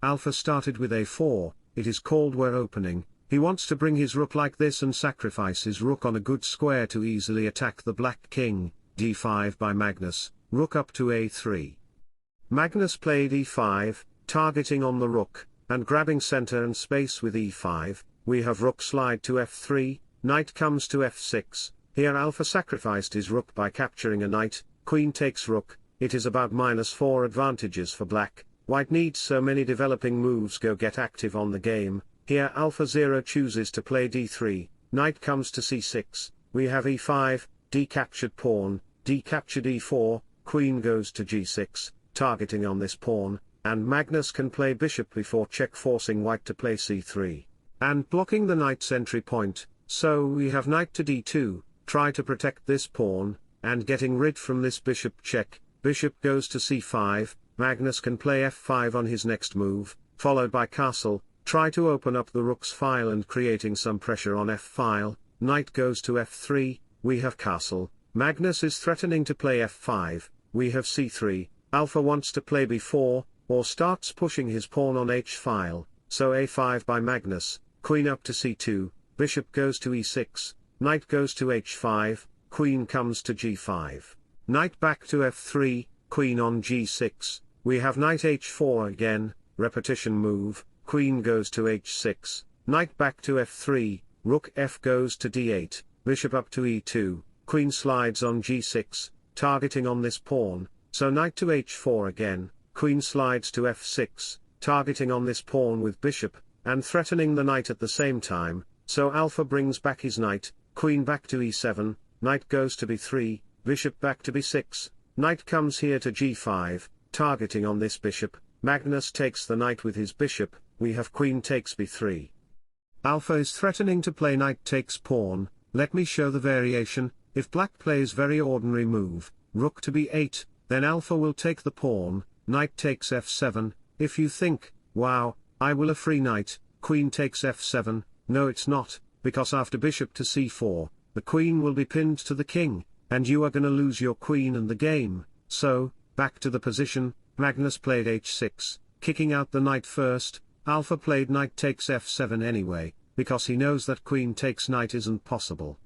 Alpha started with a4, it is called we're opening. He wants to bring his rook like this and sacrifice his rook on a good square to easily attack the black king. d5 by Magnus, rook up to a3. Magnus played e5, targeting on the rook, and grabbing center and space with e5. We have rook slide to f3, knight comes to f6. Here Alpha sacrificed his rook by capturing a knight. Queen takes rook. It is about -4 advantages for black. White needs so many developing moves. Go get active on the game. Here Alpha 0 chooses to play d3, knight comes to c6, we have e5, d captured pawn, d captured e4, queen goes to g6, targeting on this pawn, and Magnus can play bishop before check, forcing white to play c3, and blocking the knight's entry point. So we have knight to d2, try to protect this pawn, and getting rid from this bishop check. Bishop goes to c5, Magnus can play f5 on his next move, followed by castle. Try to open up the rook's file and creating some pressure on f-file, knight goes to f3, we have castle, Magnus is threatening to play f5, we have c3, Alpha wants to play b4, or starts pushing his pawn on h-file, so a5 by Magnus, queen up to c2, bishop goes to e6, knight goes to h5, queen comes to g5, knight back to f3, queen on g6, we have knight h4 again, repetition move. Queen goes to h6, knight back to f3, rook f goes to d8, bishop up to e2, queen slides on g6, targeting on this pawn, so knight to h4 again, queen slides to f6, targeting on this pawn with bishop, and threatening the knight at the same time, so Alpha brings back his knight, queen back to e7, knight goes to b3, bishop back to b6, knight comes here to g5, targeting on this bishop, Magnus takes the knight with his bishop. We have queen takes b3. Alpha is threatening to play knight takes pawn. Let me show the variation. If black plays very ordinary move, rook to b8, then Alpha will take the pawn, knight takes f7. If you think, wow, I will a free knight, queen takes f7, no it's not, because after bishop to c4, the queen will be pinned to the king, and you are gonna lose your queen and the game. So, back to the position, Magnus played h6, kicking out the knight first. Alpha played knight takes f7 anyway, because he knows that queen takes knight isn't possible.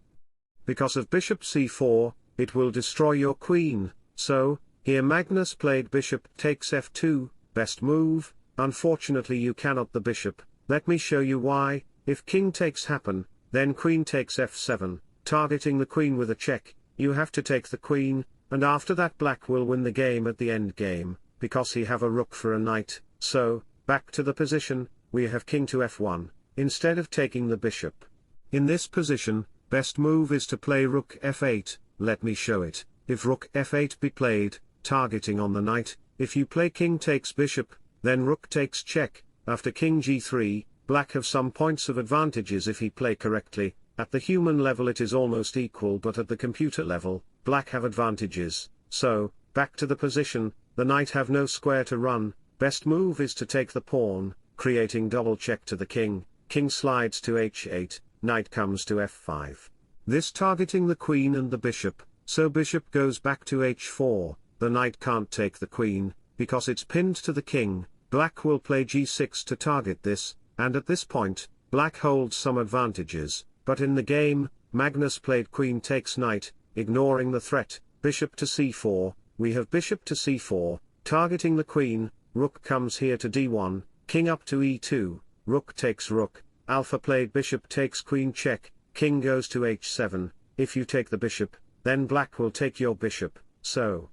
Because of bishop c4, it will destroy your queen, so, here Magnus played bishop takes f2, best move. Unfortunately you cannot the bishop. Let me show you why. If king takes happen, then queen takes f7, targeting the queen with a check. You have to take the queen, and after that black will win the game at the end game, because he have a rook for a knight. So, back to the position, we have king to f1, instead of taking the bishop. In this position, best move is to play rook f8, let me show it. If rook f8 be played, targeting on the knight, if you play king takes bishop, then rook takes check. After king g3, black have some points of advantages if he play correctly. At the human level it is almost equal, but at the computer level, black have advantages. So, back to the position, the knight have no square to run. Best move is to take the pawn, creating double check to the king. King slides to h8, knight comes to f5. This targeting the queen and the bishop, so bishop goes back to h4, the knight can't take the queen, because it's pinned to the king. Black will play g6 to target this, and at this point, black holds some advantages, but in the game, Magnus played queen takes knight, ignoring the threat, bishop to c4, we have bishop to c4, targeting the queen. Rook comes here to d1, king up to e2, rook takes rook, Alpha played bishop takes queen check, king goes to h7, if you take the bishop, then black will take your bishop, so.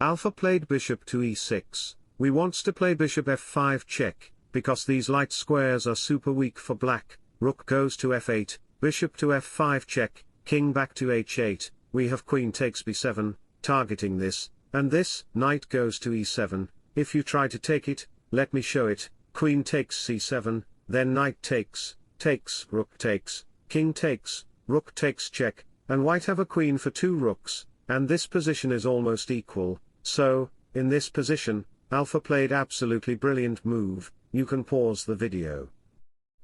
Alpha played bishop to e6, we wants to play bishop f5 check, because these light squares are super weak for black, rook goes to f8, bishop to f5 check, king back to h8, we have queen takes b7, targeting this, and this, knight goes to e7. If you try to take it, let me show it, queen takes c7, then knight takes, rook takes, king takes, rook takes check, and white have a queen for 2 rooks, and this position is almost equal, so, in this position, Alpha played absolutely brilliant move. You can pause the video.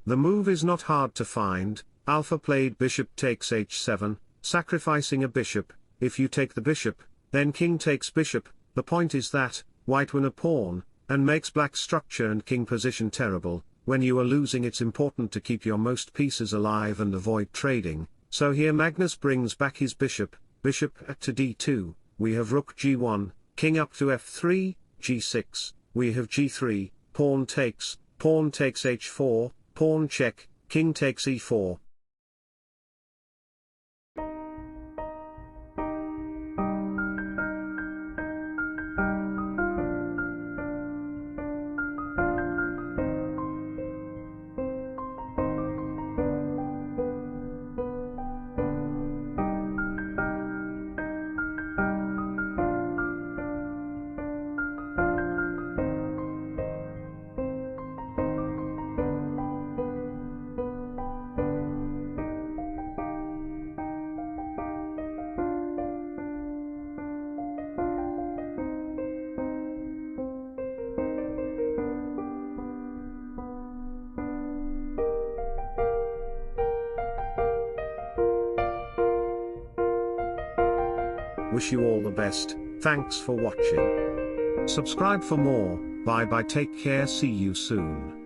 The move is not hard to find. Alpha played bishop takes h7, sacrificing a bishop. If you take the bishop, then king takes bishop. The point is that, white win a pawn, and makes black's structure and king position terrible. When you are losing, it's important to keep your most pieces alive and avoid trading. So here Magnus brings back his bishop to d2, we have rook g1, king up to f3, g6, we have g3, pawn takes h4, pawn check, king takes e4. Wish you all the best, thanks for watching. Subscribe for more, bye bye, take care, see you soon.